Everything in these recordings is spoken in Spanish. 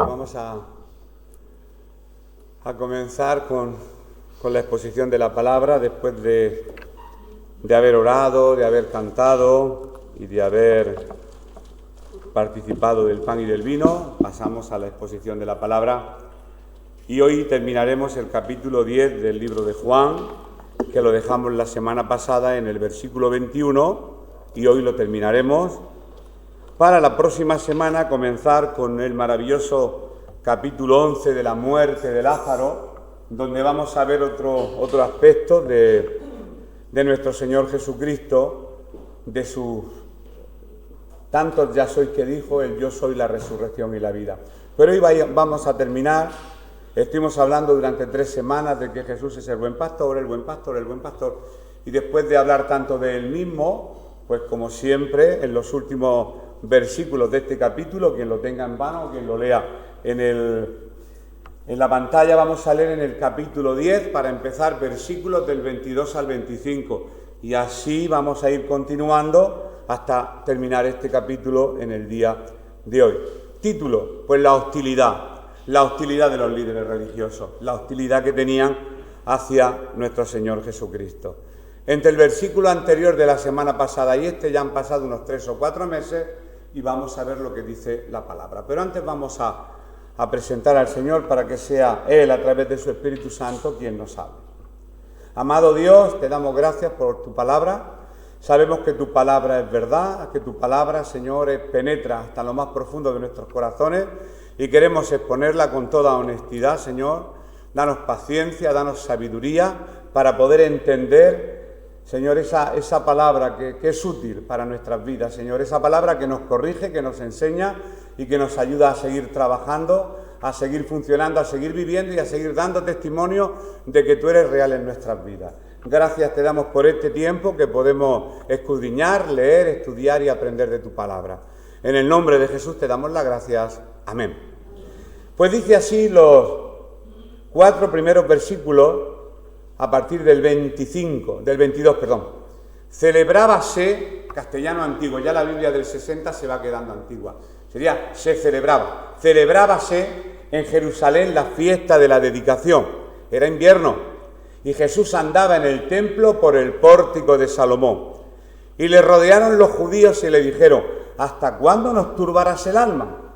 Pues vamos a comenzar con la exposición de la palabra después de haber orado, de haber cantado y de haber participado del pan y del vino. Pasamos a la exposición de la palabra y hoy terminaremos el capítulo 10 del libro de Juan, que lo dejamos la semana pasada en el versículo 21 y hoy lo terminaremos para la próxima semana comenzar con el maravilloso capítulo 11 de la muerte de Lázaro, donde vamos a ver otro aspecto de nuestro Señor Jesucristo, de sus tantos ya sois que dijo, el yo soy la resurrección y la vida. Pero hoy vamos a terminar. Estuvimos hablando durante 3 semanas de que Jesús es el buen pastor, el buen pastor, el buen pastor, y después de hablar tanto de él mismo, pues como siempre, en los últimos versículos de este capítulo, quien lo tenga en mano, quien lo lea en la pantalla, vamos a leer en el capítulo 10 para empezar versículos del 22 al 25 y así vamos a ir continuando hasta terminar este capítulo en el día de hoy. Título, pues la hostilidad de los líderes religiosos, la hostilidad que tenían hacia nuestro Señor Jesucristo. Entre el versículo anterior de la semana pasada y este ya han pasado unos 3 o 4 meses y vamos a ver lo que dice la palabra. Pero antes vamos a presentar al Señor para que sea Él, a través de su Espíritu Santo, quien nos hable. Amado Dios, te damos gracias por tu palabra. Sabemos que tu palabra es verdad, que tu palabra, Señor, penetra hasta lo más profundo de nuestros corazones y queremos exponerla con toda honestidad, Señor. Danos paciencia, danos sabiduría para poder entender, Señor, esa palabra que es útil para nuestras vidas, Señor, esa palabra que nos corrige, que nos enseña y que nos ayuda a seguir trabajando, a seguir funcionando, a seguir viviendo y a seguir dando testimonio de que tú eres real en nuestras vidas. Gracias te damos por este tiempo que podemos escudriñar, leer, estudiar y aprender de tu palabra. En el nombre de Jesús te damos las gracias. Amén. Pues dice así los 4 primeros versículos a partir del 22. Celebrábase, castellano antiguo, ya la Biblia del 60 se va quedando antigua. Sería, celebrábase en Jerusalén la fiesta de la dedicación. Era invierno y Jesús andaba en el templo por el pórtico de Salomón. Y le rodearon los judíos y le dijeron, ¿hasta cuándo nos turbarás el alma?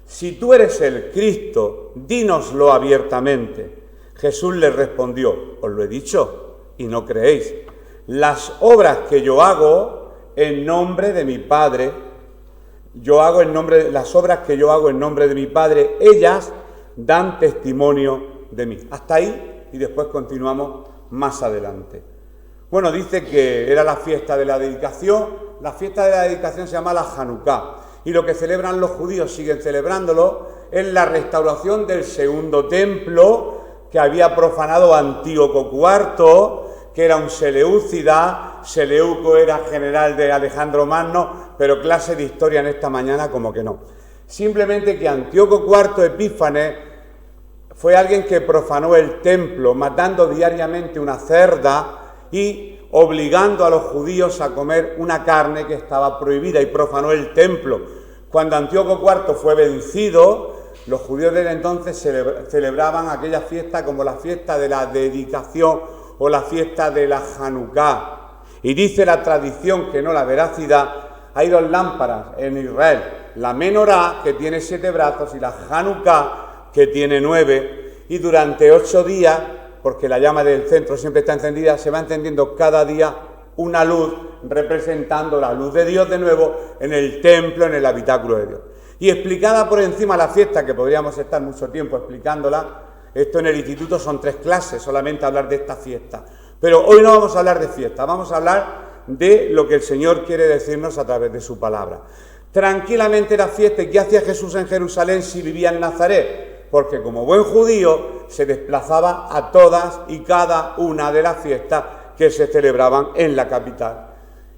Si tú eres el Cristo, dínoslo abiertamente. Jesús les respondió, os lo he dicho y no creéis. Las obras que yo hago en nombre de mi Padre, las obras que yo hago en nombre de mi Padre, ellas dan testimonio de mí. Hasta ahí y después continuamos más adelante. Bueno, dice que era la fiesta de la dedicación. La fiesta de la dedicación se llama la Hanukkah. Y lo que celebran los judíos, siguen celebrándolo, es la restauración del segundo templo que había profanado Antíoco IV, que era un seleucida. Seleuco era general de Alejandro Magno, pero clase de historia en esta mañana como que no. Simplemente que Antíoco IV Epífanes fue alguien que profanó el templo, matando diariamente una cerda y obligando a los judíos a comer una carne que estaba prohibida y profanó el templo. Cuando Antíoco IV fue vencido, los judíos desde entonces celebraban aquella fiesta como la fiesta de la dedicación o la fiesta de la Hanukkah. Y dice la tradición, que no la veracidad, hay 2 lámparas en Israel, la Menorá, que tiene 7 brazos, y la Hanukkah, que tiene 9, y durante 8 días, porque la llama del centro siempre está encendida, se va encendiendo cada día una luz representando la luz de Dios de nuevo en el templo, en el habitáculo de Dios. Y explicada por encima la fiesta, que podríamos estar mucho tiempo explicándola, esto en el instituto son 3 clases, solamente hablar de esta fiesta. Pero hoy no vamos a hablar de fiesta, vamos a hablar de lo que el Señor quiere decirnos a través de su palabra. Tranquilamente la fiesta, ¿y qué hacía Jesús en Jerusalén si vivía en Nazaret? Porque como buen judío se desplazaba a todas y cada una de las fiestas que se celebraban en la capital.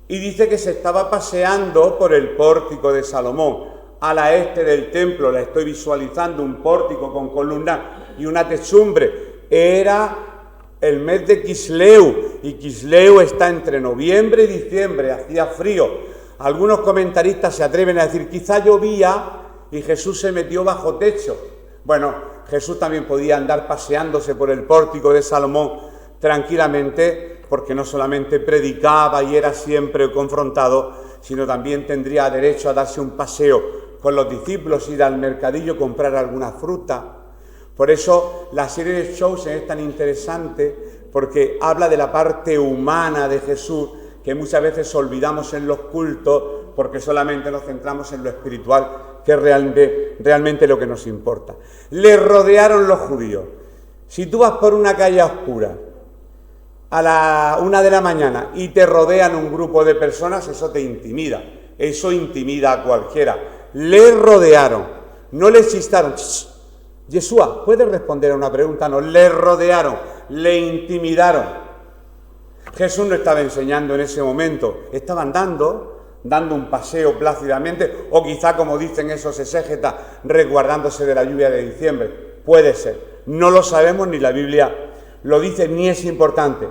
Y dice que se estaba paseando por el pórtico de Salomón. A la este del templo, la estoy visualizando, un pórtico con columnas y una techumbre. Era el mes de Quisleu, y Quisleu está entre noviembre y diciembre, hacía frío. Algunos comentaristas se atreven a decir, quizá llovía y Jesús se metió bajo techo. Bueno, Jesús también podía andar paseándose por el pórtico de Salomón tranquilamente, porque no solamente predicaba y era siempre confrontado, sino también tendría derecho a darse un paseo con los discípulos, ir al mercadillo, comprar alguna fruta. Por eso la serie de Chosen es tan interesante, porque habla de la parte humana de Jesús, que muchas veces olvidamos en los cultos, porque solamente nos centramos en lo espiritual, que es realmente lo que nos importa. Le rodearon los judíos. Si tú vas por una calle oscura a la 1 de la mañana y te rodean un grupo de personas, eso te intimida. Eso intimida a cualquiera. Le rodearon, no le chistaron. Yeshua, ¿puedes responder a una pregunta? No, le rodearon, le intimidaron. Jesús no estaba enseñando en ese momento, estaba dando un paseo plácidamente, o quizá, como dicen esos exégetas, resguardándose de la lluvia de diciembre. Puede ser, no lo sabemos, ni la Biblia lo dice, ni es importante.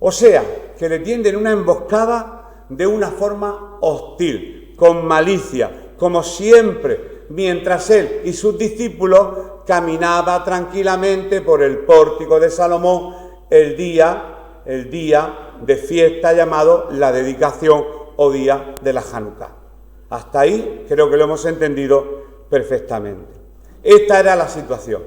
O sea, que le tienden una emboscada de una forma hostil, con malicia, como siempre, mientras él y sus discípulos caminaban tranquilamente por el pórtico de Salomón el día de fiesta llamado la dedicación o día de la Hanukkah. Hasta ahí creo que lo hemos entendido perfectamente. Esta era la situación.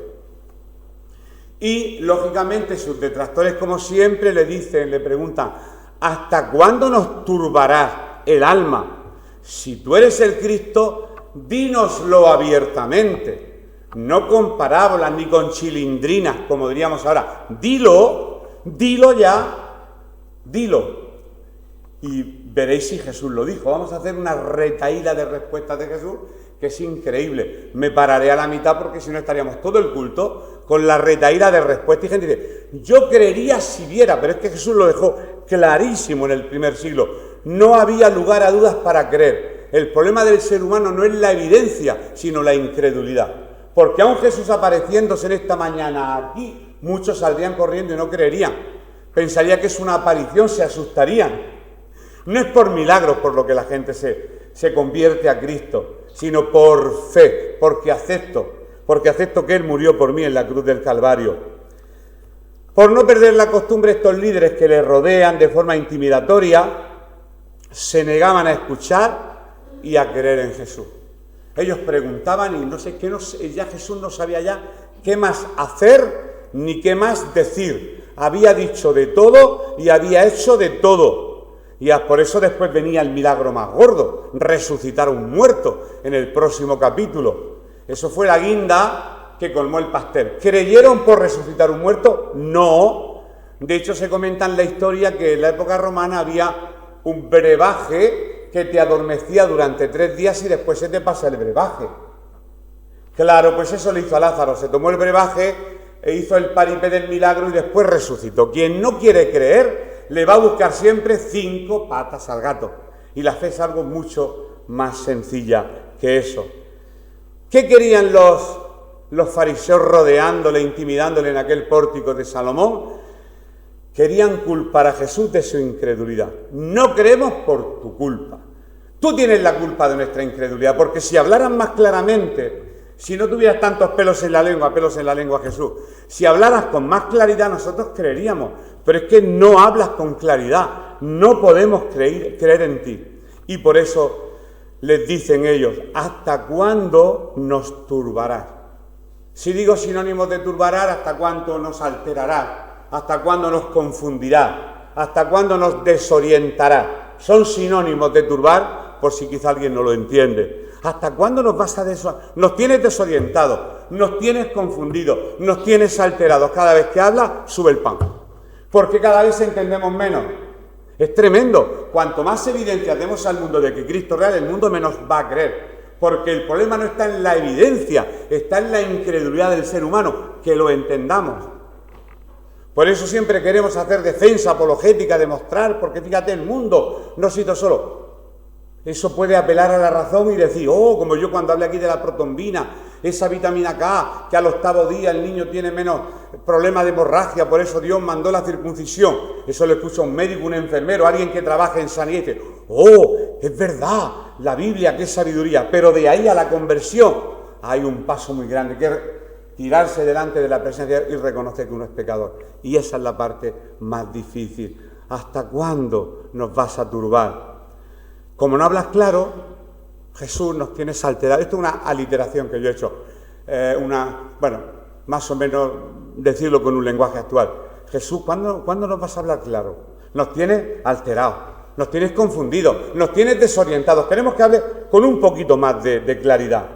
Y, lógicamente, sus detractores, como siempre, le preguntan, ¿hasta cuándo nos turbarás el alma? Si tú eres el Cristo, dínoslo abiertamente, no con parábolas ni con chilindrinas, como diríamos ahora. Dilo ya, dilo. Y veréis si Jesús lo dijo. Vamos a hacer una retahíla de respuestas de Jesús, que es increíble. Me pararé a la mitad porque si no estaríamos todo el culto con la retahíla de respuestas. Y gente dice, yo creería si viera, pero es que Jesús lo dejó clarísimo en el primer siglo. No había lugar a dudas para creer. El problema del ser humano no es la evidencia, sino la incredulidad. Porque aun Jesús apareciéndose en esta mañana aquí, muchos saldrían corriendo y no creerían. Pensaría que es una aparición, se asustarían. No es por milagros por lo que la gente se convierte a Cristo, sino por fe, porque acepto que Él murió por mí en la cruz del Calvario. Por no perder la costumbre, estos líderes que le rodean de forma intimidatoria se negaban a escuchar y a creer en Jesús. Ellos preguntaban y ya Jesús no sabía ya qué más hacer ni qué más decir. Había dicho de todo y había hecho de todo. Y por eso después venía el milagro más gordo, resucitar a un muerto en el próximo capítulo. Eso fue la guinda que colmó el pastel. ¿Creyeron por resucitar un muerto? No. De hecho, se comenta en la historia que en la época romana había un brebaje que te adormecía durante 3 días y después se te pasa el brebaje. Claro, pues eso le hizo a Lázaro. Se tomó el brebaje e hizo el paripé del milagro y después resucitó. Quien no quiere creer le va a buscar siempre 5 patas al gato. Y la fe es algo mucho más sencilla que eso. ¿Qué querían los fariseos rodeándole, intimidándole en aquel pórtico de Salomón? Querían culpar a Jesús de su incredulidad. No creemos por tu culpa. Tú tienes la culpa de nuestra incredulidad, porque si hablaran más claramente, si no tuvieras tantos pelos en la lengua Jesús, si hablaras con más claridad nosotros creeríamos, pero es que no hablas con claridad, no podemos creer en ti. Y por eso les dicen ellos, ¿hasta cuándo nos turbarás? Si digo sinónimos de turbarás, ¿hasta cuándo nos alterarás? ¿Hasta cuándo nos confundirá? ¿Hasta cuándo nos desorientará? Son sinónimos de turbar, por si quizá alguien no lo entiende. ¿Hasta cuándo nos vas a desorientar? Nos tienes desorientados, nos tienes confundidos, nos tienes alterados. Cada vez que hablas, sube el pan. Porque cada vez entendemos menos. Es tremendo. Cuanto más evidencia demos al mundo de que Cristo es real, el mundo menos va a creer. Porque el problema no está en la evidencia, está en la incredulidad del ser humano, que lo entendamos. Por eso siempre queremos hacer defensa apologética, demostrar, porque fíjate, el mundo no cito solo. Eso puede apelar a la razón y decir, como yo cuando hablé aquí de la protombina, esa vitamina K, que al 8º día el niño tiene menos problemas de hemorragia, por eso Dios mandó la circuncisión. Eso lo escucha un médico, un enfermero, alguien que trabaja en sanidad y dice, es verdad, la Biblia, qué sabiduría. Pero de ahí a la conversión, hay un paso muy grande, que es tirarse delante de la presencia y reconocer que uno es pecador. Y esa es la parte más difícil. ¿Hasta cuándo nos vas a turbar? Como no hablas claro, Jesús nos tiene alterados. Esto es una aliteración que yo he hecho, más o menos decirlo con un lenguaje actual. Jesús, ¿cuándo nos vas a hablar claro? Nos tienes alterados, nos tienes confundidos, nos tienes desorientados. Queremos que hable con un poquito más de claridad.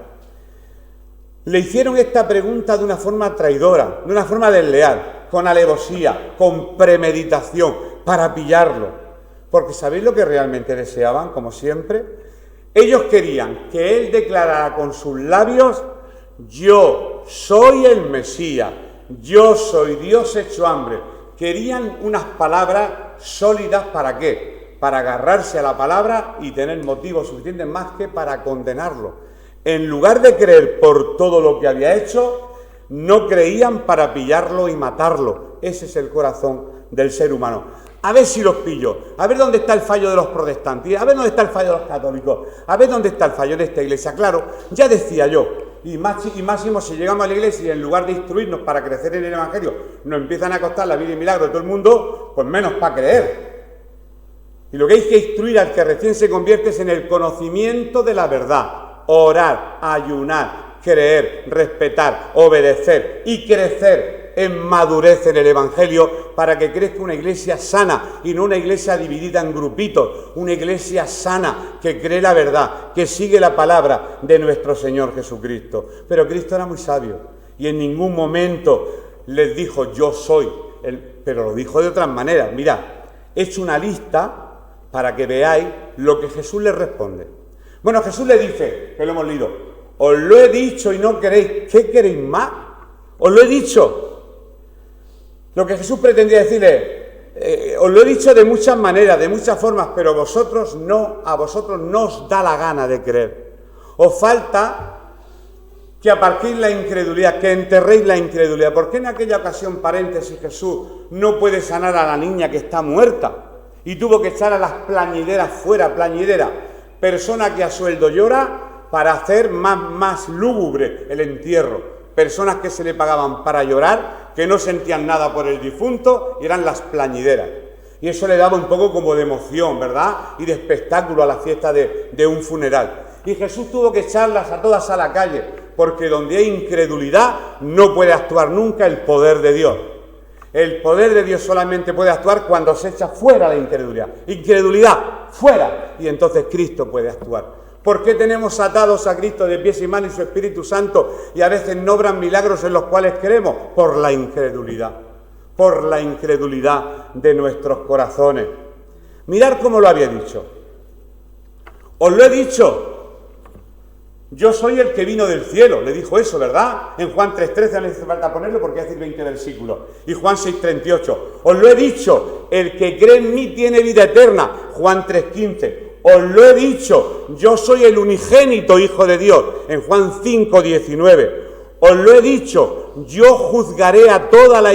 Le hicieron esta pregunta de una forma traidora, de una forma desleal, con alevosía, con premeditación, para pillarlo. Porque ¿sabéis lo que realmente deseaban, como siempre? Ellos querían que él declarara con sus labios: yo soy el Mesías, yo soy Dios hecho hombre. Querían unas palabras sólidas, ¿para qué? Para agarrarse a la palabra y tener motivos suficientes más que para condenarlo. En lugar de creer por todo lo que había hecho, no creían para pillarlo y matarlo. Ese es el corazón del ser humano. A ver si los pillo, a ver dónde está el fallo de los protestantes, a ver dónde está el fallo de los católicos, a ver dónde está el fallo de esta iglesia. Claro, ya decía yo, y máximo si llegamos a la iglesia y en lugar de instruirnos para crecer en el Evangelio, nos empiezan a costar la vida y milagro de todo el mundo, pues menos para creer. Y lo que hay que instruir al que recién se convierte es en el conocimiento de la verdad. Orar, ayunar, creer, respetar, obedecer y crecer en madurez en el Evangelio para que crezca una iglesia sana y no una iglesia dividida en grupitos, una iglesia sana que cree la verdad, que sigue la palabra de nuestro Señor Jesucristo. Pero Cristo era muy sabio y en ningún momento les dijo yo soy, pero lo dijo de otras maneras. Mirad, he hecho una lista para que veáis lo que Jesús les responde. Bueno, Jesús le dice, que lo hemos leído, os lo he dicho y no queréis, ¿qué queréis más? Os lo he dicho. Lo que Jesús pretendía decirle, os lo he dicho de muchas maneras, de muchas formas, pero a vosotros no os da la gana de creer. Os falta que aparquéis la incredulidad, que enterréis la incredulidad. ¿Por qué en aquella ocasión, paréntesis, Jesús no puede sanar a la niña que está muerta y tuvo que echar a las plañideras fuera, persona que a sueldo llora para hacer más lúgubre el entierro? Personas que se le pagaban para llorar, que no sentían nada por el difunto, y eran las plañideras. Y eso le daba un poco como de emoción, ¿verdad? Y de espectáculo a la fiesta de un funeral. Y Jesús tuvo que echarlas a todas a la calle, porque donde hay incredulidad no puede actuar nunca el poder de Dios. El poder de Dios solamente puede actuar cuando se echa fuera la incredulidad. Incredulidad, fuera. Y entonces Cristo puede actuar. ¿Por qué tenemos atados a Cristo de pies y manos y su Espíritu Santo y a veces no obran milagros en los cuales creemos? Por la incredulidad de nuestros corazones. Mirad cómo lo había dicho. Os lo he dicho, yo soy el que vino del cielo, le dijo eso, ¿verdad? En Juan 3:13, no hace falta ponerlo porque hace 20 versículos. Y Juan 6:38, os lo he dicho, el que cree en mí tiene vida eterna. Juan 3:15. Os lo he dicho, yo soy el unigénito Hijo de Dios, en Juan 5:19. Os lo he dicho, yo juzgaré a toda la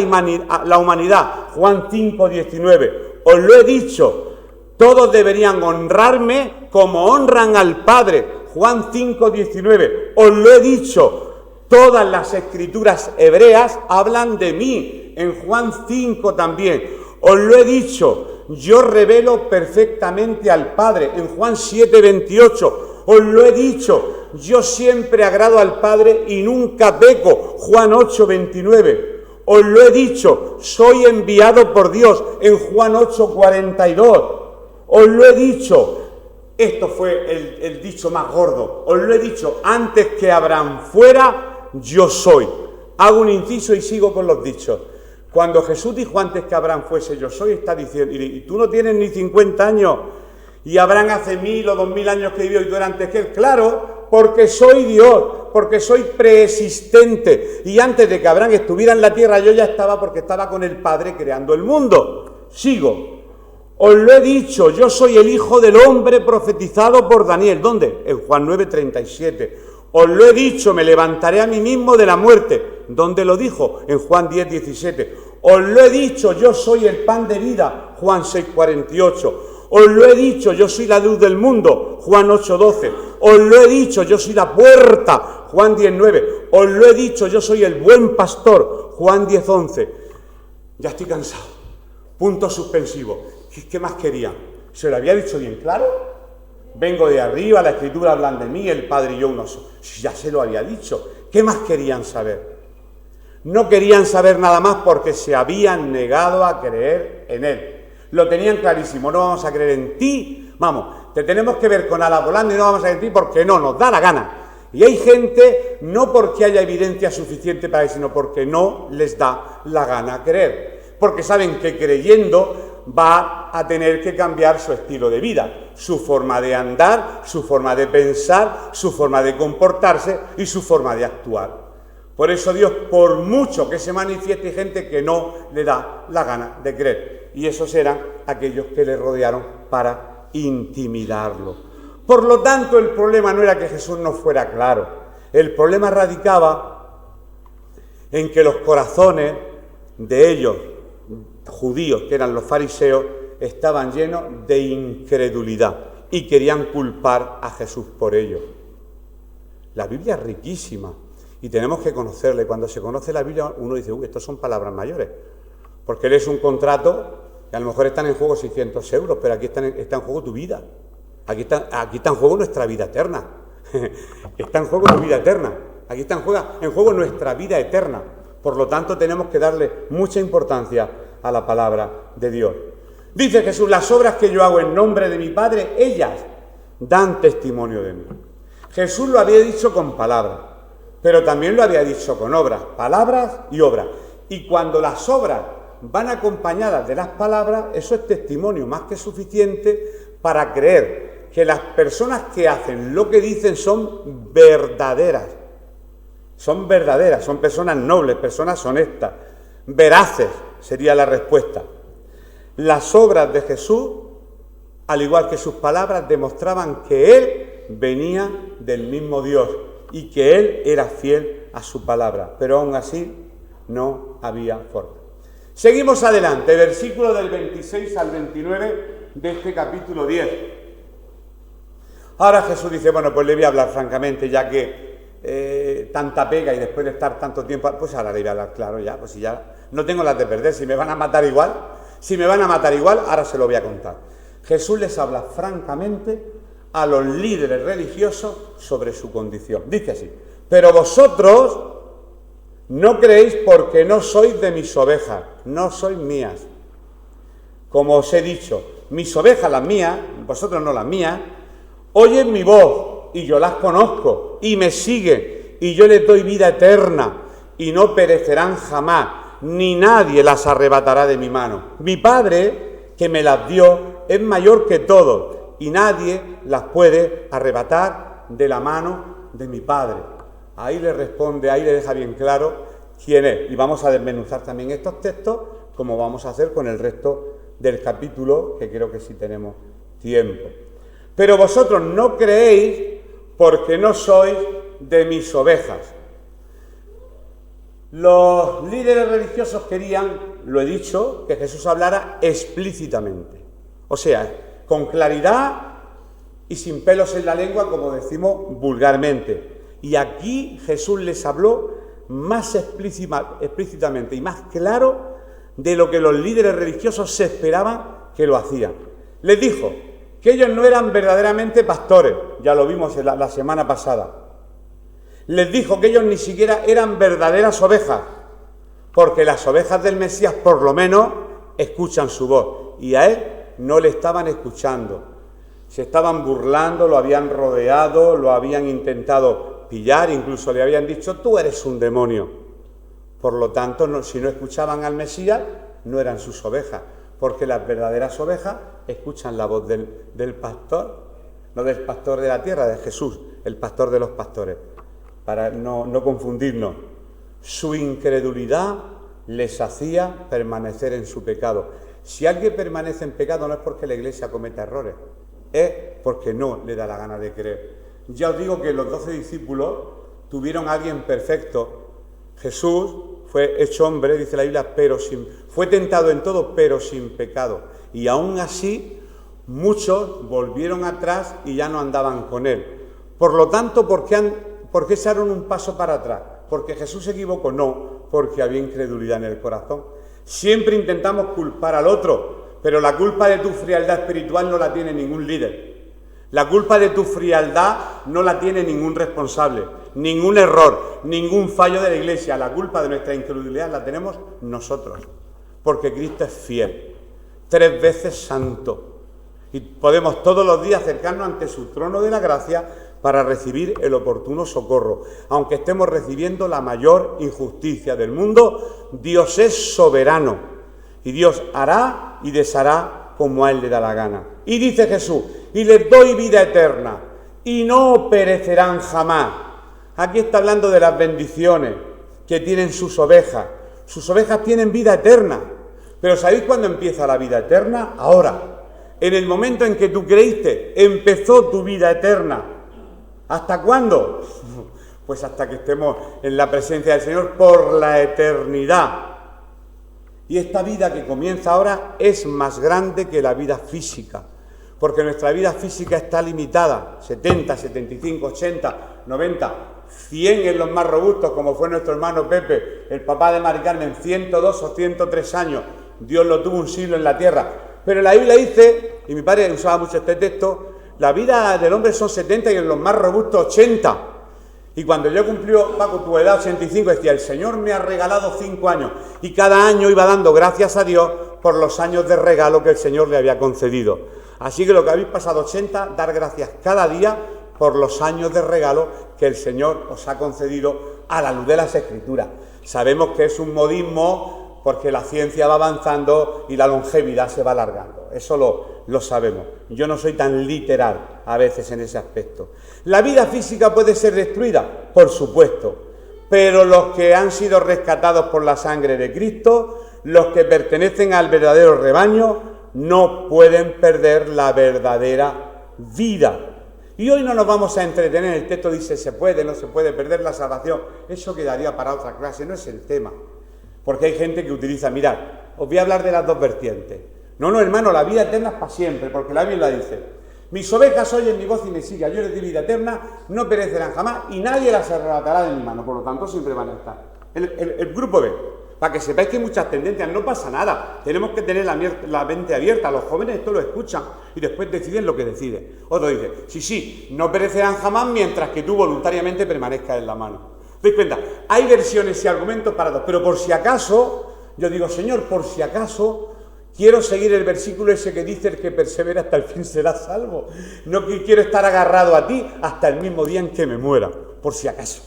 humanidad, Juan 5:19. Os lo he dicho, todos deberían honrarme como honran al Padre, Juan 5:19. Os lo he dicho, todas las escrituras hebreas hablan de mí, en Juan 5 también. Os lo he dicho, yo revelo perfectamente al Padre, en Juan 7:28. Os lo he dicho, yo siempre agrado al Padre y nunca peco, Juan 8:29. Os lo he dicho, soy enviado por Dios, en Juan 8:42. Os lo he dicho, esto fue el dicho más gordo, os lo he dicho, antes que Abraham fuera, yo soy. Hago un inciso y sigo con los dichos. Cuando Jesús dijo antes que Abraham fuese yo soy, está diciendo, y tú no tienes ni 50 años, y Abraham hace 1000 o 2000 años que vivió y tú eras antes que él. Claro, porque soy Dios, porque soy preexistente. Y antes de que Abraham estuviera en la tierra, yo ya estaba, porque estaba con el Padre creando el mundo. Sigo. Os lo he dicho, yo soy el Hijo del Hombre profetizado por Daniel. ¿Dónde? En Juan 9:37. Os lo he dicho, me levantaré a mí mismo de la muerte. ¿Dónde lo dijo? En Juan 10:17. Os lo he dicho, yo soy el pan de vida. Juan 6:48. Os lo he dicho, yo soy la luz del mundo. Juan 8:12. Os lo he dicho, yo soy la puerta, Juan 10:9. Os lo he dicho, yo soy el buen pastor, Juan 10:11. Ya estoy cansado. Punto suspensivo. ¿Qué más querían? ¿Se lo había dicho bien claro? Vengo de arriba, la Escritura hablan de mí, el Padre y yo uno solo. Ya se lo había dicho. ¿Qué más querían saber? No querían saber nada más porque se habían negado a creer en Él. Lo tenían clarísimo. No vamos a creer en ti. Vamos, te tenemos que ver con alas volando y no vamos a creer en ti porque no nos da la gana. Y hay gente, no porque haya evidencia suficiente para eso, sino porque no les da la gana creer. Porque saben que creyendo va a tener que cambiar su estilo de vida, su forma de andar, su forma de pensar, su forma de comportarse y su forma de actuar. Por eso Dios, por mucho que se manifieste, hay gente que no le da la gana de creer. Y esos eran aquellos que le rodearon para intimidarlo. Por lo tanto, el problema no era que Jesús no fuera claro. El problema radicaba en que los corazones de ellos, judíos, que eran los fariseos, estaban llenos de incredulidad y querían culpar a Jesús por ello. La Biblia es riquísima y tenemos que conocerla. Y cuando se conoce la Biblia, uno dice, estos son palabras mayores. Porque lees un contrato que a lo mejor están en juego 600 euros, pero aquí está en juego tu vida. Aquí está en juego nuestra vida eterna. Está en juego tu vida eterna. Aquí está en juego nuestra vida eterna. Por lo tanto, tenemos que darle mucha importancia a la palabra de Dios. Dice Jesús, las obras que yo hago en nombre de mi Padre, ellas dan testimonio de mí. Jesús lo había dicho con palabras, pero también lo había dicho con obras, palabras y obras. Y cuando las obras van acompañadas de las palabras, eso es testimonio más que suficiente para creer que las personas que hacen lo que dicen son verdaderas. Son verdaderas, son personas nobles, personas honestas, veraces sería la respuesta. Las obras de Jesús, al igual que sus palabras, demostraban que Él venía del mismo Dios y que Él era fiel a su palabra, pero aún así no había forma. Seguimos adelante, versículo del 26 al 29 de este capítulo 10. Ahora Jesús dice, bueno, pues le voy a hablar francamente, ya que tanta pega y después de estar tanto tiempo, pues ahora le voy a hablar claro ya, pues si ya no tengo las de perder, si me van a matar igual, ahora se lo voy a contar. Jesús les habla francamente a los líderes religiosos sobre su condición. Dice así, pero vosotros no creéis porque no sois de mis ovejas, no sois mías. Como os he dicho, mis ovejas, las mías, vosotros no las mías, oyen mi voz y yo las conozco y me siguen y yo les doy vida eterna y no perecerán jamás, ni nadie las arrebatará de mi mano. Mi Padre, que me las dio, es mayor que todos y nadie las puede arrebatar de la mano de mi Padre. Ahí le responde, ahí le deja bien claro quién es. Y vamos a desmenuzar también estos textos, como vamos a hacer con el resto del capítulo, que creo que sí tenemos tiempo. Pero vosotros no creéis porque no sois de mis ovejas. Los líderes religiosos querían, lo he dicho, que Jesús hablara explícitamente. O sea, con claridad y sin pelos en la lengua, como decimos vulgarmente. Y aquí Jesús les habló más explícitamente y más claro de lo que los líderes religiosos se esperaban que lo hacían. Les dijo que ellos no eran verdaderamente pastores, ya lo vimos la semana pasada. Les dijo que ellos ni siquiera eran verdaderas ovejas, porque las ovejas del Mesías por lo menos escuchan su voz, y a él no le estaban escuchando. Se estaban burlando, lo habían rodeado, lo habían intentado pillar, incluso le habían dicho, tú eres un demonio. Por lo tanto, si no escuchaban al Mesías, no eran sus ovejas, porque las verdaderas ovejas escuchan la voz del pastor, no del pastor de la tierra, de Jesús, el pastor de los pastores, para no confundirnos. Su incredulidad les hacía permanecer en su pecado. Si alguien permanece en pecado no es porque la Iglesia cometa errores, es porque no le da la gana de creer. Ya os digo que los 12 discípulos tuvieron a alguien perfecto. Jesús fue hecho hombre, dice la Biblia, fue tentado en todo, pero sin pecado. Y aún así, muchos volvieron atrás y ya no andaban con él, Por lo tanto, ¿por qué echaron un paso para atrás? ¿Porque Jesús se equivocó? No, porque había incredulidad en el corazón. Siempre intentamos culpar al otro, pero la culpa de tu frialdad espiritual no la tiene ningún líder. La culpa de tu frialdad no la tiene ningún responsable, ningún error, ningún fallo de la Iglesia. La culpa de nuestra incredulidad la tenemos nosotros, porque Cristo es fiel, 3 veces santo. Y podemos todos los días acercarnos ante su trono de la gracia para recibir el oportuno socorro. Aunque estemos recibiendo la mayor injusticia del mundo, Dios es soberano y Dios hará y deshará como a Él le da la gana. Y dice Jesús, y les doy vida eterna y no perecerán jamás. Aquí está hablando de las bendiciones que tienen sus ovejas. Sus ovejas tienen vida eterna. Pero ¿sabéis cuándo empieza la vida eterna? Ahora. En el momento en que tú creíste, empezó tu vida eterna. ¿Hasta cuándo? Pues hasta que estemos en la presencia del Señor por la eternidad. Y esta vida que comienza ahora es más grande que la vida física, porque nuestra vida física está limitada, 70, 75, 80, 90, 100 en los más robustos, como fue nuestro hermano Pepe, el papá de Mari Carmen, 102 o 103 años. Dios lo tuvo un siglo en la tierra. Pero la Biblia dice, y mi padre usaba mucho este texto, la vida del hombre son 70 y en los más robustos 80. Y cuando yo cumplió, Paco, tu edad 85, decía, el Señor me ha regalado 5 años. Y cada año iba dando gracias a Dios por los años de regalo que el Señor le había concedido. Así que lo que habéis pasado 80, dar gracias cada día por los años de regalo que el Señor os ha concedido a la luz de las Escrituras. Sabemos que es un modismo porque la ciencia va avanzando y la longevidad se va alargando. Eso lo sabemos. Yo no soy tan literal a veces en ese aspecto. ¿La vida física puede ser destruida? Por supuesto. Pero los que han sido rescatados por la sangre de Cristo, los que pertenecen al verdadero rebaño, no pueden perder la verdadera vida. Y hoy no nos vamos a entretener. El texto dice, se puede, no se puede perder la salvación. Eso quedaría para otra clase, no es el tema. Porque hay gente que utiliza, mirad, os voy a hablar de las dos vertientes. No, hermano, la vida eterna es para siempre, porque la Biblia dice, mis ovejas oyen mi voz y me siguen, yo les doy vida eterna, no perecerán jamás y nadie las arrebatará de mi mano, por lo tanto siempre van a estar. El grupo B, para que sepáis que hay muchas tendencias, no pasa nada, tenemos que tener la mente abierta, los jóvenes esto lo escuchan y después deciden lo que deciden. Otro dice, sí, no perecerán jamás mientras que tú voluntariamente permanezcas en la mano. ¿Te das cuenta? Hay versiones y argumentos para dos, pero por si acaso, yo digo, Señor, por si acaso, quiero seguir el versículo ese que dice, el que persevera hasta el fin será salvo. No quiero estar agarrado a ti hasta el mismo día en que me muera, por si acaso.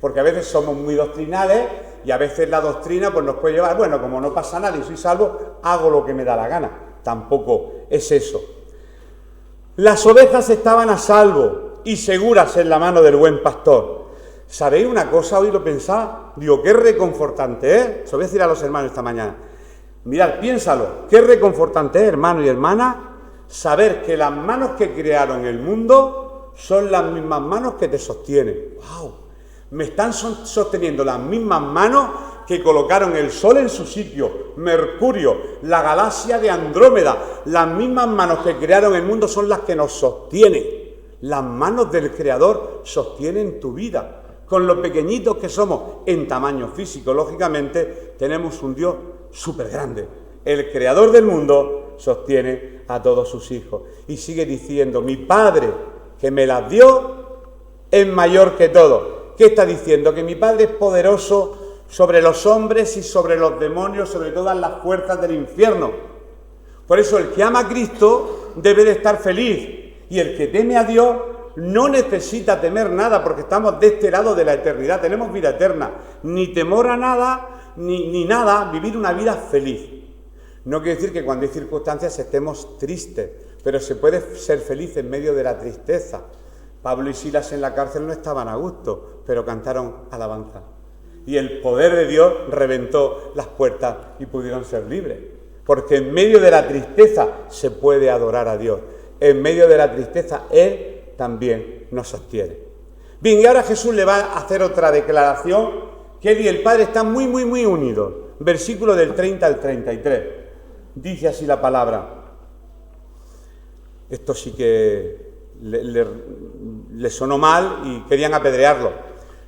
Porque a veces somos muy doctrinales y a veces la doctrina pues nos puede llevar, bueno, como no pasa nada y soy salvo, hago lo que me da la gana. Tampoco es eso. Las ovejas estaban a salvo y seguras en la mano del buen pastor. ¿Sabéis una cosa? Hoy lo pensaba, digo, qué reconfortante es. Se lo voy a decir a los hermanos esta mañana. Mirad, piénsalo, qué reconfortante es, hermano y hermana, saber que las manos que crearon el mundo son las mismas manos que te sostienen. ¡Wow! Me están sosteniendo las mismas manos que colocaron el Sol en su sitio, Mercurio, la galaxia de Andrómeda. Las mismas manos que crearon el mundo son las que nos sostienen. Las manos del Creador sostienen tu vida. Con lo pequeñitos que somos en tamaño físico, lógicamente, tenemos un Dios súper grande. El creador del mundo sostiene a todos sus hijos. Y sigue diciendo, mi Padre que me las dio es mayor que todo. ¿Qué está diciendo? Que mi Padre es poderoso sobre los hombres y sobre los demonios, sobre todas las fuerzas del infierno. Por eso el que ama a Cristo debe de estar feliz. Y el que teme a Dios no necesita temer nada, porque estamos de este lado de la eternidad, tenemos vida eterna. Ni temor a nada, ni nada, vivir una vida feliz. No quiere decir que cuando hay circunstancias estemos tristes, pero se puede ser feliz en medio de la tristeza. Pablo y Silas en la cárcel no estaban a gusto, pero cantaron alabanza. Y el poder de Dios reventó las puertas y pudieron ser libres. Porque en medio de la tristeza se puede adorar a Dios. En medio de la tristeza Él también nos sostiene. Bien, y ahora Jesús le va a hacer otra declaración, que Él y el Padre están muy unidos. Versículo del 30 al 33. Dice así la palabra. Esto sí que le sonó mal y querían apedrearlo.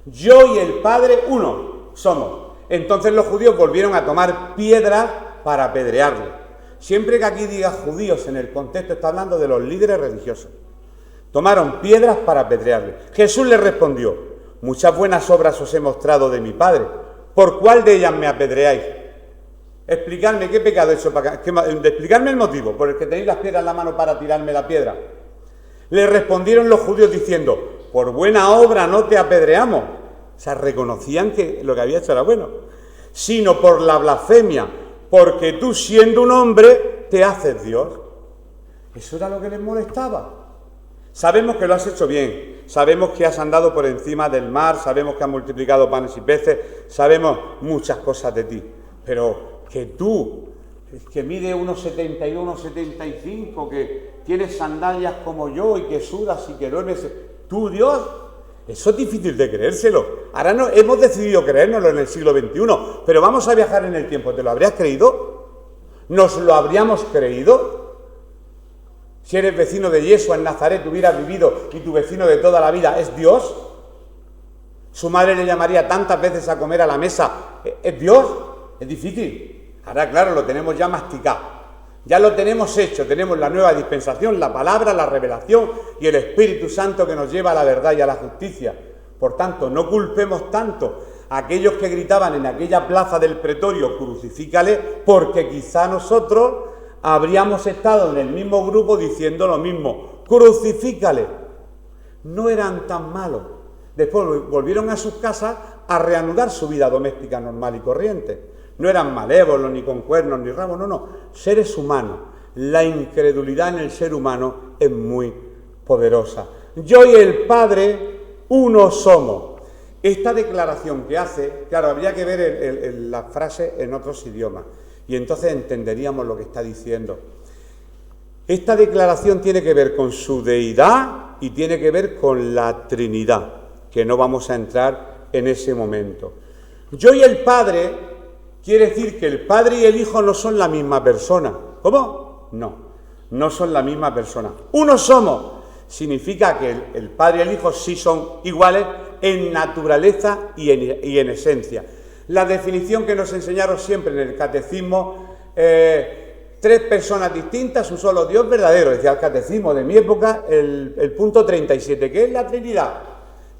Yo y el Padre uno somos. Entonces los judíos volvieron a tomar piedras para apedrearle. Siempre que aquí diga judíos en el contexto está hablando de los líderes religiosos. Tomaron piedras para apedrearle. Jesús les respondió: muchas buenas obras os he mostrado de mi Padre. ¿Por cuál de ellas me apedreáis? Explicadme qué pecado he hecho, explicadme el motivo por el que tenéis las piedras en la mano para tirarme la piedra. Le respondieron los judíos diciendo: por buena obra no te apedreamos. O sea, reconocían que lo que había hecho era bueno. Sino por la blasfemia, porque tú siendo un hombre te haces Dios. Eso era lo que les molestaba. Sabemos que lo has hecho bien, sabemos que has andado por encima del mar, sabemos que has multiplicado panes y peces, sabemos muchas cosas de ti, pero que tú, que mide 1,71, 1,75, que tienes sandalias como yo y que sudas y que duermes, tú Dios, eso es difícil de creérselo. Ahora no, hemos decidido creérnoslo en el siglo XXI, pero vamos a viajar en el tiempo. ¿Te lo habrías creído? ¿Nos lo habríamos creído? Si eres vecino de Yeshua en Nazaret, hubieras vivido y tu vecino de toda la vida es Dios. Su madre le llamaría tantas veces a comer a la mesa. ¿Es Dios? Es difícil. Ahora, claro, lo tenemos ya masticado. Ya lo tenemos hecho. Tenemos la nueva dispensación, la palabra, la revelación y el Espíritu Santo que nos lleva a la verdad y a la justicia. Por tanto, no culpemos tanto a aquellos que gritaban en aquella plaza del pretorio: crucifícale, porque quizá nosotros habríamos estado en el mismo grupo diciendo lo mismo: crucifícale. No eran tan malos. Después volvieron a sus casas a reanudar su vida doméstica normal y corriente. No eran malévolos, ni con cuernos, ni rabos, no, seres humanos. La incredulidad en el ser humano es muy poderosa. Yo y el Padre uno somos. Esta declaración que hace, claro, habría que ver la frase en otros idiomas. Y entonces entenderíamos lo que está diciendo. Esta declaración tiene que ver con su deidad y tiene que ver con la Trinidad, que no vamos a entrar en ese momento. Yo y el Padre quiere decir que el Padre y el Hijo no son la misma persona. ¿Cómo? No son la misma persona. Uno somos. Significa que el Padre y el Hijo sí son iguales en naturaleza y en esencia. La definición que nos enseñaron siempre en el catecismo, 3 personas distintas, un solo Dios verdadero, decía el catecismo de mi época, el punto 37, que es la Trinidad.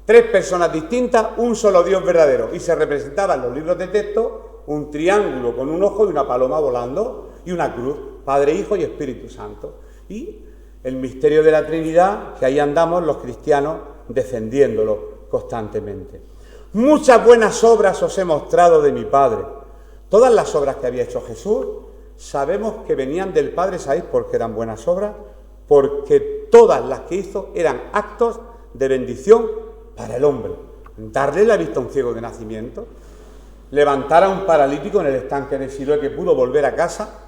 3 personas distintas, un solo Dios verdadero. Y se representaba en los libros de texto un triángulo con un ojo y una paloma volando y una cruz, Padre, Hijo y Espíritu Santo. Y el misterio de la Trinidad, que ahí andamos los cristianos defendiéndolo constantemente. Muchas buenas obras os he mostrado de mi Padre. Todas las obras que había hecho Jesús, sabemos que venían del Padre. ¿Sabéis por qué eran buenas obras? Porque todas las que hizo eran actos de bendición para el hombre. Darle la vista a un ciego de nacimiento, levantar a un paralítico en el estanque de Siloé que pudo volver a casa,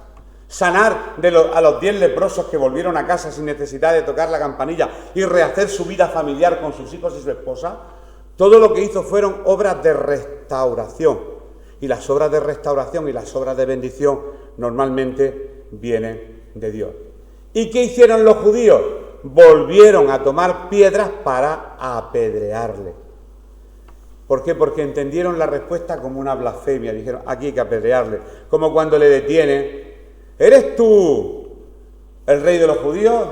sanar a los 10 leprosos que volvieron a casa sin necesidad de tocar la campanilla y rehacer su vida familiar con sus hijos y su esposa. Todo lo que hizo fueron obras de restauración. Y las obras de restauración y las obras de bendición normalmente vienen de Dios. ¿Y qué hicieron los judíos? Volvieron a tomar piedras para apedrearle. ¿Por qué? Porque entendieron la respuesta como una blasfemia. Dijeron, aquí hay que apedrearle. Como cuando le detienen: ¿eres tú el rey de los judíos?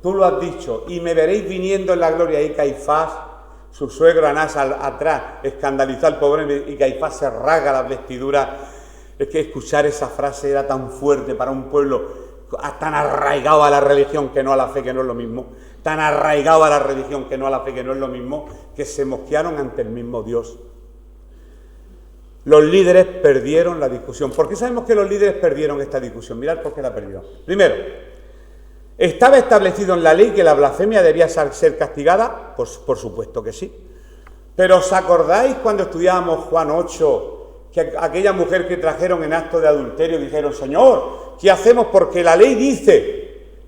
Tú lo has dicho. Y me veréis viniendo en la gloria. Y Caifás, su suegro Anás atrás, escandalizó al pobre, y Caifás se rasga las vestiduras. Es que escuchar esa frase era tan fuerte para un pueblo tan arraigado a la religión que no a la fe, que no es lo mismo. Tan arraigado a la religión que no a la fe, que no es lo mismo, que se mosquearon ante el mismo Dios. Los líderes perdieron la discusión. ¿Por qué sabemos que los líderes perdieron esta discusión? Mirad por qué la perdieron. Primero, ¿estaba establecido en la ley que la blasfemia debía ser castigada? Pues por supuesto que sí. Pero ¿os acordáis cuando estudiábamos Juan 8, que aquella mujer que trajeron en acto de adulterio dijeron: Señor, ¿qué hacemos? Porque la ley dice...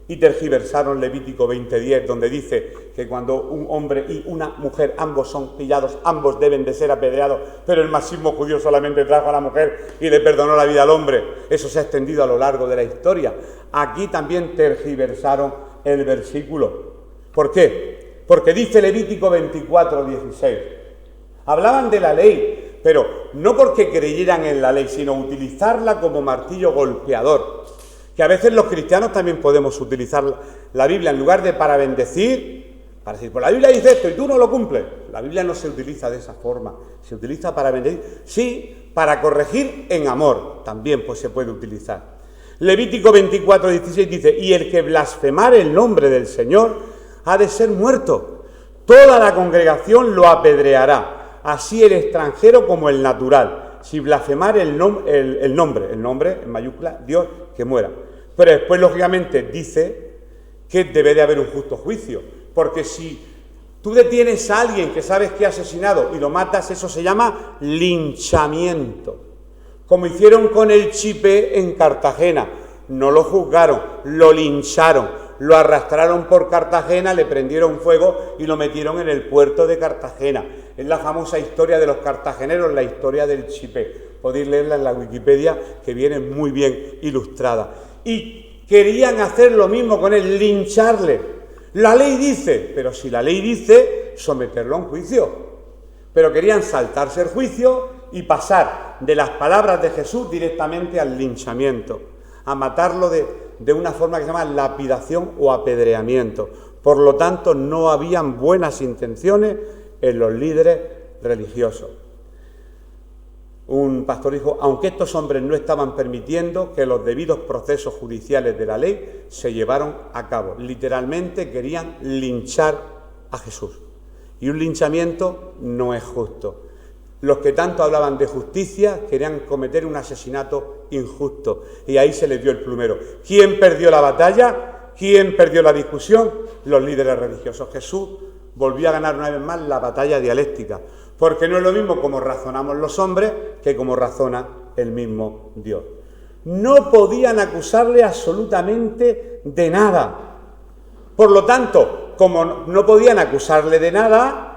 Y tergiversaron Levítico 20:10, donde dice que cuando un hombre y una mujer ambos son pillados, ambos deben de ser apedreados, pero el machismo judío solamente trajo a la mujer y le perdonó la vida al hombre. Eso se ha extendido a lo largo de la historia. Aquí también tergiversaron el versículo. ¿Por qué? Porque dice Levítico 24:16. Hablaban de la ley, pero no porque creyeran en la ley, sino utilizarla como martillo golpeador. Que a veces los cristianos también podemos utilizar la Biblia en lugar de para bendecir, para decir, pues la Biblia dice esto y tú no lo cumples. La Biblia no se utiliza de esa forma, se utiliza para bendecir. Sí, para corregir en amor, también pues se puede utilizar. Levítico 24:16 dice, y el que blasfemare el nombre del Señor ha de ser muerto. Toda la congregación lo apedreará, así el extranjero como el natural. Si blasfemare el nombre en mayúscula, Dios, que muera. Pero después, lógicamente, dice que debe de haber un justo juicio. Porque si tú detienes a alguien que sabes que ha asesinado y lo matas, eso se llama linchamiento. Como hicieron con el Chipé en Cartagena. No lo juzgaron, lo lincharon, lo arrastraron por Cartagena, le prendieron fuego y lo metieron en el puerto de Cartagena. Es la famosa historia de los cartageneros, la historia del Chipé. Podéis leerla en la Wikipedia, que viene muy bien ilustrada. Y querían hacer lo mismo con él, lincharle. La ley dice, pero si la ley dice, someterlo a un juicio. Pero querían saltarse el juicio y pasar de las palabras de Jesús directamente al linchamiento, a matarlo de una forma que se llama lapidación o apedreamiento. Por lo tanto, no habían buenas intenciones en los líderes religiosos. Un pastor dijo, aunque estos hombres no estaban permitiendo que los debidos procesos judiciales de la ley se llevaran a cabo. Literalmente querían linchar a Jesús. Y un linchamiento no es justo. Los que tanto hablaban de justicia querían cometer un asesinato injusto. Y ahí se les dio el plumero. ¿Quién perdió la batalla? ¿Quién perdió la discusión? Los líderes religiosos. Jesús volvió a ganar una vez más la batalla dialéctica. Porque no es lo mismo como razonamos los hombres que como razona el mismo Dios. No podían acusarle absolutamente de nada. Por lo tanto, como no podían acusarle de nada,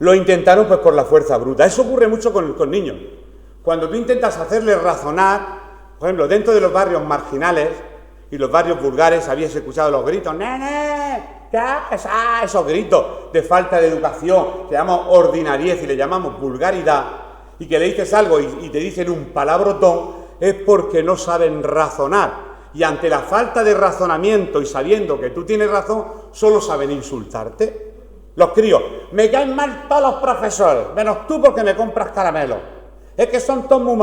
lo intentaron pues por la fuerza bruta. Eso ocurre mucho con niños. Cuando tú intentas hacerles razonar, por ejemplo, dentro de los barrios marginales y los barrios vulgares, habías escuchado los gritos, ¡nene! ¿Qué haces? Esos gritos de falta de educación, que llamamos ordinariez y le llamamos vulgaridad, y que le dices algo y te dicen un palabrotón, es porque no saben razonar. Y ante la falta de razonamiento y sabiendo que tú tienes razón, solo saben insultarte. Los críos, me caen mal todos los profesores, menos tú porque me compras caramelos. Es que son todos muy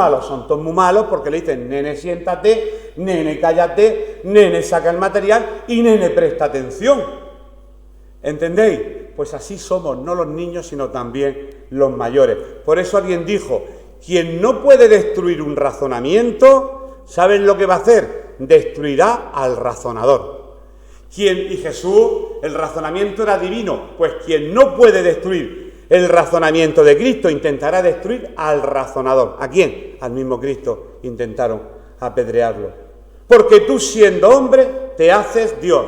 malos porque le dicen, nene, siéntate, nene, cállate, nene, saca el material y nene, presta atención. ¿Entendéis? Pues así somos, no los niños, sino también los mayores. Por eso alguien dijo, quien no puede destruir un razonamiento, ¿saben lo que va a hacer? Destruirá al razonador. Y Jesús, el razonamiento era divino, pues quien no puede destruir el razonamiento de Cristo, intentará destruir al razonador. ¿A quién? Al mismo Cristo intentaron apedrearlo. Porque tú, siendo hombre, te haces Dios.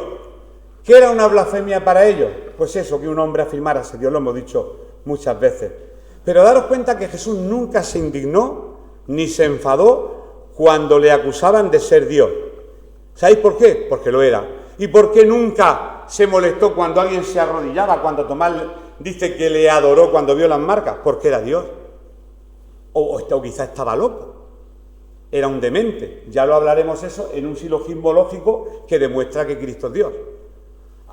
¿Qué era una blasfemia para ellos? Pues eso, que un hombre afirmara ser Dios, lo hemos dicho muchas veces. Pero daros cuenta que Jesús nunca se indignó ni se enfadó cuando le acusaban de ser Dios. ¿Sabéis por qué? Porque lo era. ¿Y por qué nunca se molestó cuando alguien se arrodillaba, cuando Tomás dice que le adoró cuando vio las marcas? Porque era Dios. O quizá estaba loco. Era un demente. Ya lo hablaremos eso en un silogismo lógico que demuestra que Cristo es Dios.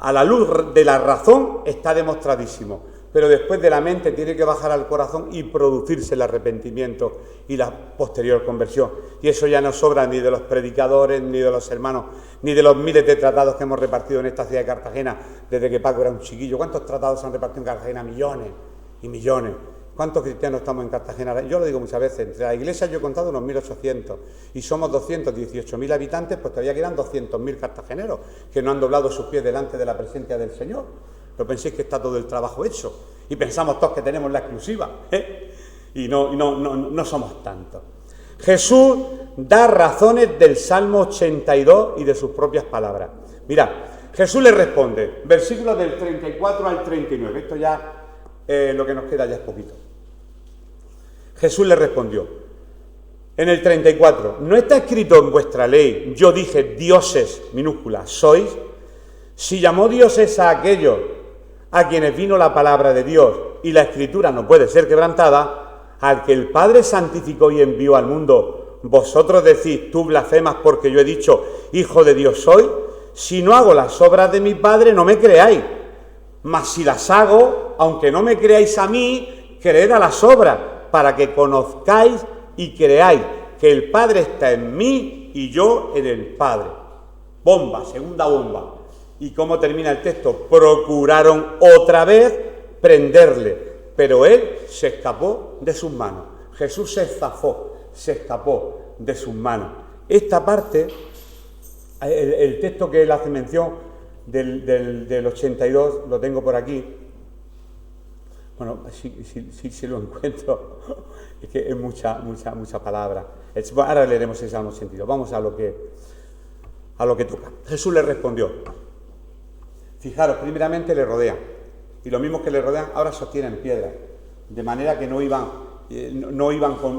A la luz de la razón está demostradísimo, pero después de la mente tiene que bajar al corazón y producirse el arrepentimiento y la posterior conversión. Y eso ya no sobra ni de los predicadores, ni de los hermanos, ni de los miles de tratados que hemos repartido en esta ciudad de Cartagena desde que Paco era un chiquillo. ¿Cuántos tratados se han repartido en Cartagena? Millones y millones. ¿Cuántos cristianos estamos en Cartagena? Yo lo digo muchas veces, entre las iglesias yo he contado unos 1.800 y somos 218.000 habitantes, pues todavía quedan 200.000 cartageneros que no han doblado sus pies delante de la presencia del Señor. No penséis que está todo el trabajo hecho y pensamos todos que tenemos la exclusiva, y no somos tantos. Jesús da razones del Salmo 82 y de sus propias palabras. Mirad, Jesús le responde, versículos del 34 al 39, esto ya lo que nos queda ya es poquito. Jesús le respondió, en el 34, ¿no está escrito en vuestra ley, yo dije dioses, minúscula, sois? Si llamó dioses a aquellos a quienes vino la palabra de Dios y la Escritura no puede ser quebrantada, al que el Padre santificó y envió al mundo, vosotros decís, tú blasfemas porque yo he dicho, Hijo de Dios soy. Si no hago las obras de mi Padre, no me creáis. Mas si las hago, aunque no me creáis a mí, creed a las obras, para que conozcáis y creáis que el Padre está en mí y yo en el Padre. Bomba, segunda bomba. ¿Y cómo termina el texto? Procuraron otra vez prenderle, pero él se escapó de sus manos. Jesús se zafó, se escapó de sus manos. Esta parte, el texto que él hace mención del 82, lo tengo por aquí. Bueno, si lo encuentro, es que es mucha palabra. Ahora leeremos el Salmo 82. Vamos a lo que toca. Jesús le respondió. Fijaros, primeramente le rodean, y los mismos que le rodean ahora sostienen piedras, de manera que no iban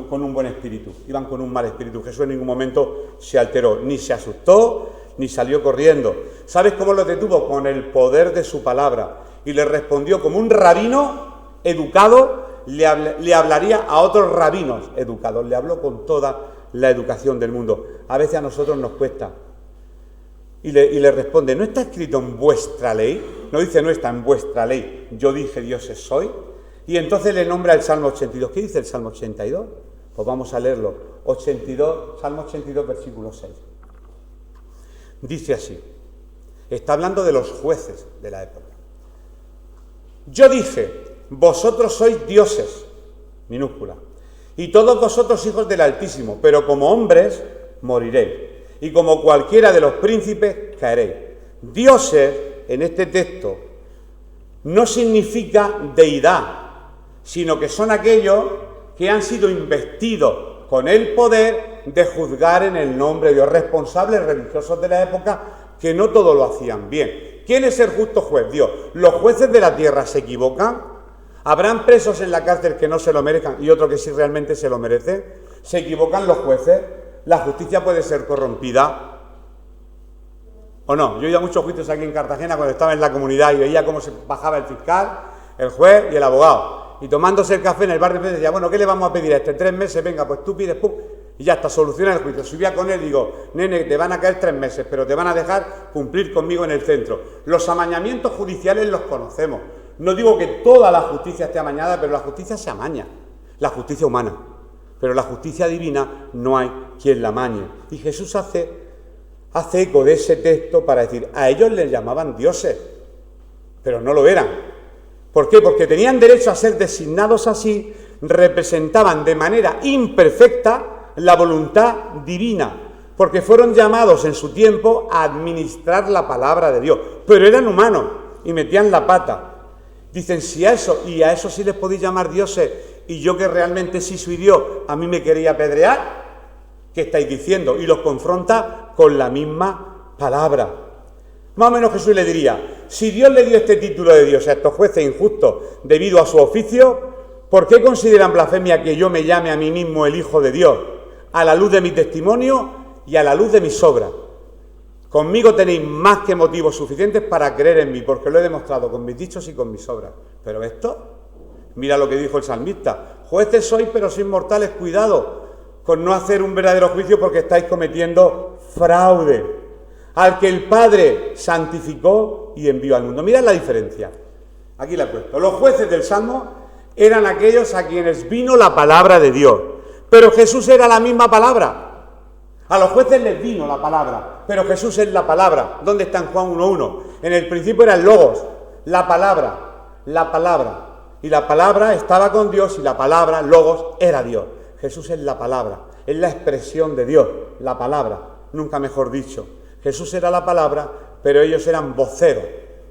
con un buen espíritu, iban con un mal espíritu. Jesús en ningún momento se alteró, ni se asustó, ni salió corriendo. ¿Sabes cómo lo detuvo? Con el poder de su palabra, y le respondió como un rabino educado le hablaría a otros rabinos educados. Le habló con toda la educación del mundo. A veces a nosotros nos cuesta. Y le responde, ¿no está escrito en vuestra ley? No dice, no está en vuestra ley, yo dije dioses soy. Y entonces le nombra el Salmo 82. ¿Qué dice el Salmo 82? Pues vamos a leerlo. Salmo 82, versículo 6. Dice así, está hablando de los jueces de la época. Yo dije, vosotros sois dioses, minúscula, y todos vosotros hijos del Altísimo, pero como hombres moriréis. Y como cualquiera de los príncipes, caeréis. Dioses, en este texto, no significa deidad, sino que son aquellos que han sido investidos con el poder de juzgar en el nombre de Dios, responsables religiosos de la época que no todo lo hacían bien. ¿Quién es el justo juez? Dios. ¿Los jueces de la tierra se equivocan? ¿Habrán presos en la cárcel que no se lo merezcan y otros que sí realmente se lo merecen? ¿Se equivocan los jueces? ¿La justicia puede ser corrompida? ¿O no? Yo he ido a muchos juicios aquí en Cartagena cuando estaba en la comunidad y veía cómo se bajaba el fiscal, el juez y el abogado. Y tomándose el café en el bar de decía, bueno, ¿qué le vamos a pedir a este? 3 meses, venga, pues tú pides, pum, y ya está, soluciona el juicio. Subía con él y digo, nene, te van a caer 3 meses, pero te van a dejar cumplir conmigo en el centro. Los amañamientos judiciales los conocemos. No digo que toda la justicia esté amañada, pero la justicia se amaña, la justicia humana. Pero la justicia divina no hay quien la amañe. Y Jesús hace eco de ese texto para decir, a ellos les llamaban dioses, pero no lo eran. ¿Por qué? Porque tenían derecho a ser designados así, representaban de manera imperfecta la voluntad divina, porque fueron llamados en su tiempo a administrar la palabra de Dios, pero eran humanos y metían la pata. Dicen, si a eso sí les podéis llamar dioses, y yo que realmente sí soy Dios, a mí me quería apedrear, ¿qué estáis diciendo? Y los confronta con la misma palabra. Más o menos Jesús le diría, si Dios le dio este título de Dios a estos jueces injustos debido a su oficio, ¿por qué consideran blasfemia que yo me llame a mí mismo el Hijo de Dios, a la luz de mi testimonio y a la luz de mis obras? Conmigo tenéis más que motivos suficientes para creer en mí, porque lo he demostrado con mis dichos y con mis obras. Pero esto, mira lo que dijo el salmista, jueces sois, pero sois mortales, cuidado con no hacer un verdadero juicio porque estáis cometiendo fraude. Al que el Padre santificó y envió al mundo. Mirad la diferencia. Aquí la he puesto. Los jueces del Salmo eran aquellos a quienes vino la palabra de Dios. Pero Jesús era la misma palabra. A los jueces les vino la palabra, pero Jesús es la palabra. ¿Dónde está en Juan 1:1? En el principio era el Logos, la palabra. Y la palabra estaba con Dios y la palabra, Logos, era Dios. Jesús es la palabra, es la expresión de Dios, la palabra, nunca mejor dicho. Jesús era la palabra, pero ellos eran voceros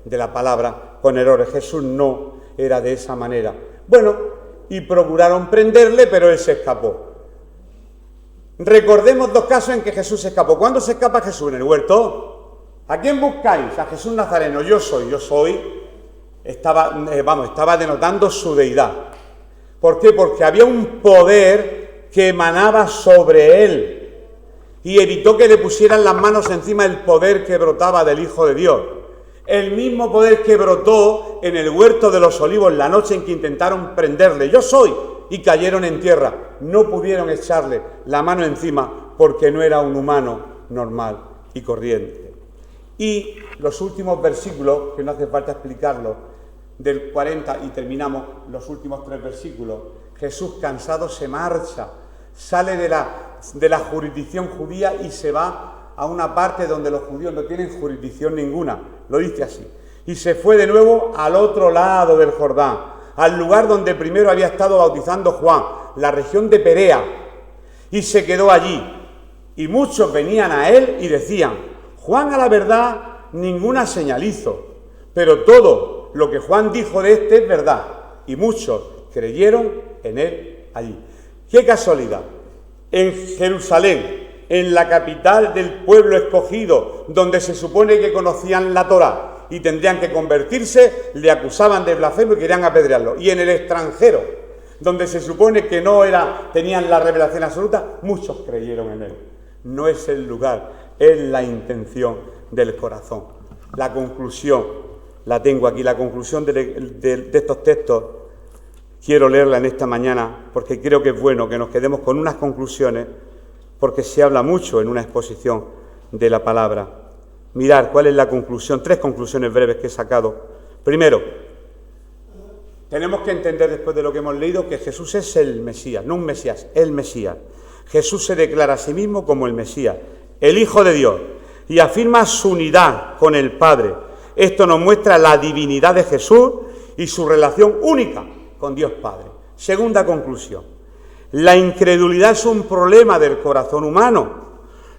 de la palabra con errores. Jesús no era de esa manera. Bueno, y procuraron prenderle, pero él se escapó. Recordemos 2 casos en que Jesús se escapó. ¿Cuándo se escapa Jesús? En el huerto. ¿A quién buscáis? A Jesús Nazareno. Yo soy. Estaba denotando su deidad. ¿Por qué? Porque había un poder que emanaba sobre él y evitó que le pusieran las manos encima del poder que brotaba del Hijo de Dios. El mismo poder que brotó en el huerto de los olivos la noche en que intentaron prenderle. Yo soy. Y cayeron en tierra. No pudieron echarle la mano encima porque no era un humano normal y corriente. Y los últimos versículos, que no hace falta explicarlo, del 40 y terminamos los últimos 3 versículos. Jesús cansado se marcha, sale de la jurisdicción judía y se va a una parte donde los judíos no tienen jurisdicción ninguna. Lo dice así. Y se fue de nuevo al otro lado del Jordán, al lugar donde primero había estado bautizando Juan, la región de Perea, y se quedó allí. Y muchos venían a él y decían: Juan a la verdad ninguna señal hizo, pero todo lo que Juan dijo de este es verdad. Y muchos creyeron en él allí. ¡Qué casualidad! En Jerusalén, en la capital del pueblo escogido, donde se supone que conocían la Torá y tendrían que convertirse, le acusaban de blasfemo y querían apedrearlo. Y en el extranjero, donde se supone que tenían la revelación absoluta, muchos creyeron en él. No es el lugar, es la intención del corazón. La conclusión, la tengo aquí, la conclusión de estos textos, quiero leerla en esta mañana, porque creo que es bueno que nos quedemos con unas conclusiones, porque se habla mucho en una exposición de la palabra. Mirad cuál es la conclusión, 3 conclusiones breves que he sacado. Primero, tenemos que entender después de lo que hemos leído que Jesús es el Mesías, no un Mesías, el Mesías. Jesús se declara a sí mismo como el Mesías, el Hijo de Dios, y afirma su unidad con el Padre. Esto nos muestra la divinidad de Jesús y su relación única con Dios Padre. Segunda conclusión, la incredulidad es un problema del corazón humano.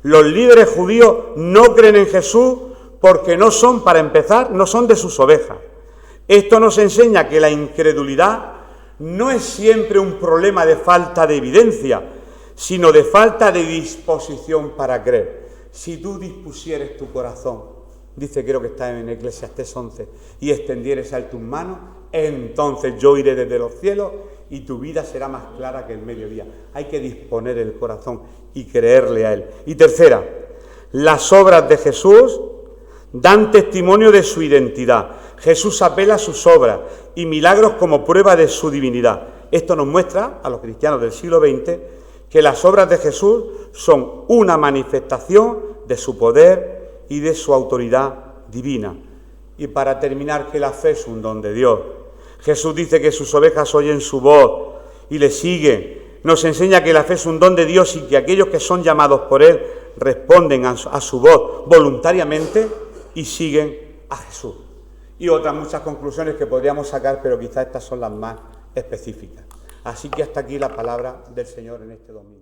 Los líderes judíos no creen en Jesús porque no son, para empezar, no son de sus ovejas. Esto nos enseña que la incredulidad no es siempre un problema de falta de evidencia, sino de falta de disposición para creer. Si tú dispusieres tu corazón, dice, creo que está en Eclesiastés 11, y extendieres a él tus manos, entonces yo iré desde los cielos y tu vida será más clara que el mediodía. Hay que disponer el corazón y creerle a él. Y tercera, las obras de Jesús dan testimonio de su identidad. Jesús apela a sus obras y milagros como prueba de su divinidad. Esto nos muestra, a los cristianos del siglo XX, que las obras de Jesús son una manifestación de su poder y de su autoridad divina. Y para terminar, que la fe es un don de Dios. Jesús dice que sus ovejas oyen su voz y le siguen. Nos enseña que la fe es un don de Dios y que aquellos que son llamados por él responden a su voz voluntariamente y siguen a Jesús. Y otras muchas conclusiones que podríamos sacar, pero quizás estas son las más específicas. Así que hasta aquí la palabra del Señor en este domingo.